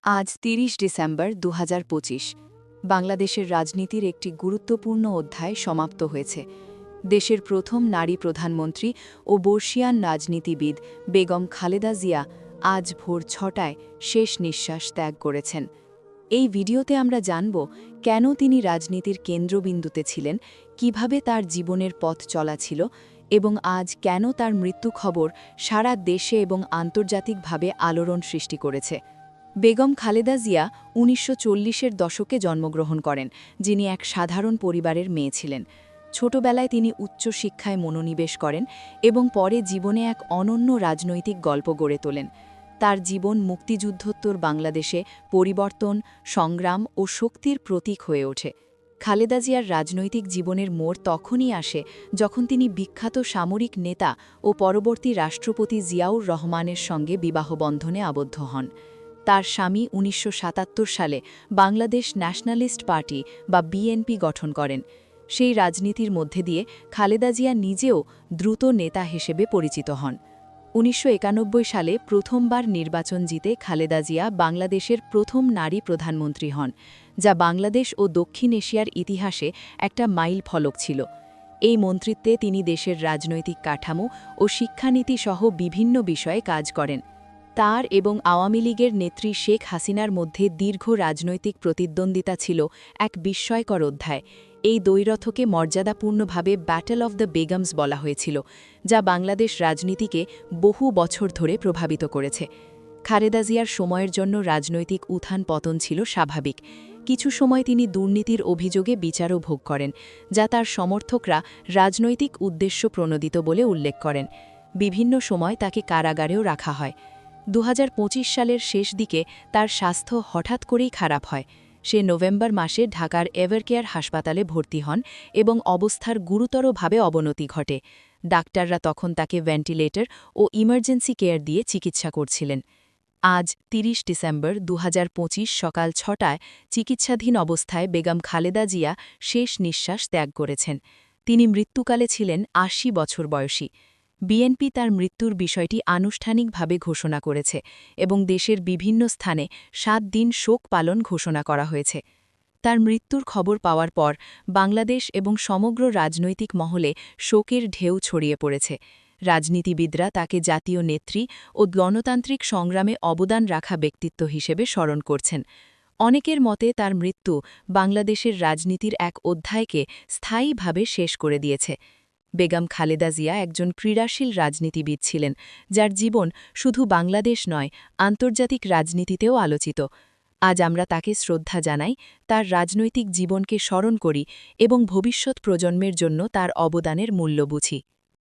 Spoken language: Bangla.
আজ ৩০ ডিসেম্বর ২০২৫ বাংলাদেশের রাজনীতির একটি গুরুত্বপূর্ণ অধ্যায় সমাপ্ত হয়েছে। দেশের প্রথম নারী প্রধানমন্ত্রী ও বর্ষিয়ান রাজনীতিবিদ বেগম খালেদা জিয়া আজ ভোর ৬টায় শেষ নিঃশ্বাস ত্যাগ করেছেন। এই ভিডিওতে আমরা জানব কেন তিনি রাজনীতির কেন্দ্রবিন্দুতে ছিলেন, কিভাবে তার জীবনের পথ চলা ছিল এবং আজ কেন তার মৃত্যু খবর সারা দেশে এবং আন্তর্জাতিকভাবে আলোড়ন সৃষ্টি করেছে। বেগম খালেদা জিয়া ১৯৪০-এর দশকে জন্মগ্রহণ করেন, যিনি এক সাধারণ পরিবারের মেয়ে ছিলেন। ছোটবেলায় তিনি উচ্চশিক্ষায় মনোনিবেশ করেন এবং পরে জীবনে এক অনন্য রাজনৈতিক গল্প গড়ে তোলেন। তার জীবন মুক্তিযুদ্ধোত্তর বাংলাদেশে পরিবর্তন, সংগ্রাম ও শক্তির প্রতীক হয়ে ওঠে। খালেদা জিয়ার রাজনৈতিক জীবনের মোড় তখনই আসে যখন তিনি বিখ্যাত সামরিক নেতা ও পরবর্তী রাষ্ট্রপতি জিয়াউর রহমানের সঙ্গে বিবাহবন্ধনে আবদ্ধ হন। তার স্বামী ১৯৭৭ সালে বাংলাদেশ ন্যাশনালিস্ট পার্টি বা বিএনপি গঠন করেন। সেই রাজনীতির মধ্যে দিয়ে খালেদা জিয়া নিজেও দ্রুত নেতা হিসেবে পরিচিত হন। ১৯৯১ সালে প্রথমবার নির্বাচন জিতে খালেদা জিয়া বাংলাদেশের প্রথম নারী প্রধানমন্ত্রী হন, যা বাংলাদেশ ও দক্ষিণ এশিয়ার ইতিহাসে একটা মাইল ফলক ছিল। এই মন্ত্রিত্বে তিনি দেশের রাজনৈতিক কাঠামো ও শিক্ষানীতি সহ বিভিন্ন বিষয়ে কাজ করেন। তার এবং আওয়ামী লীগের নেত্রী শেখ হাসিনার মধ্যে দীর্ঘ রাজনৈতিক প্রতিদ্বন্দ্বিতা ছিল এক বিস্ময়কর অধ্যায়। এই দ্বৈরথকে মর্যাদাপূর্ণভাবে ব্যাটল অফ দ্য বেগমস বলা হয়েছিল, যা বাংলাদেশ রাজনীতিকে বহু বছর ধরে প্রভাবিত করেছে। খালেদা জিয়ার সময়ের জন্য রাজনৈতিক উত্থান পতন ছিল স্বাভাবিক। কিছু সময় তিনি দুর্নীতির অভিযোগে বিচারও ভোগ করেন, যা তার সমর্থকরা রাজনৈতিক উদ্দেশ্য প্রণোদিত বলে উল্লেখ করেন। বিভিন্ন সময় তাকে কারাগারেও রাখা হয়। ২০২৫ সালের শেষ দিকে তার স্বাস্থ্য হঠাৎ করেই খারাপ হয়। সে নভেম্বর মাসে ঢাকার এভারকেয়ার হাসপাতালে ভর্তি হন এবং অবস্থার গুরুতরভাবে অবনতি ঘটে। ডাক্তাররা তখন তাকে ভেন্টিলেটর ও ইমার্জেন্সি কেয়ার দিয়ে চিকিৎসা করছিলেন। আজ ৩০ ডিসেম্বর ২০২৫ সকাল ৬টায় চিকিৎসাধীন অবস্থায় বেগম খালেদা জিয়া শেষ নিঃশ্বাস ত্যাগ করেছেন। তিনি মৃত্যুকালে ছিলেন ৮০ বছর বয়সী। বিএনপি তার মৃত্যুর বিষয়টি আনুষ্ঠানিকভাবে ঘোষণা করেছে এবং দেশের বিভিন্ন স্থানে ৭ দিন শোক পালন ঘোষণা করা হয়েছে। তার মৃত্যুর খবর পাওয়ার পর বাংলাদেশ এবং সমগ্র রাজনৈতিক মহলে শোকের ঢেউ ছড়িয়ে পড়েছে। রাজনীতিবিদরা তাকে জাতীয় নেত্রী ও গণতান্ত্রিক সংগ্রামে অবদান রাখা ব্যক্তিত্ব হিসেবে স্মরণ করছেন। অনেকের মতে তার মৃত্যু বাংলাদেশের রাজনীতির এক অধ্যায়কে স্থায়ীভাবে শেষ করে দিয়েছে। বেগম খালেদা জিয়া একজন ক্রীড়াশীল রাজনীতিবিদ ছিলেন, যার জীবন শুধু বাংলাদেশ নয়, আন্তর্জাতিক রাজনীতিতেও আলোচিত। আজ আমরা তাকে শ্রদ্ধা জানাই, তার রাজনৈতিক জীবনকে স্মরণ করি এবং ভবিষ্যৎ প্রজন্মের জন্য তার অবদানের মূল্য বুঝি।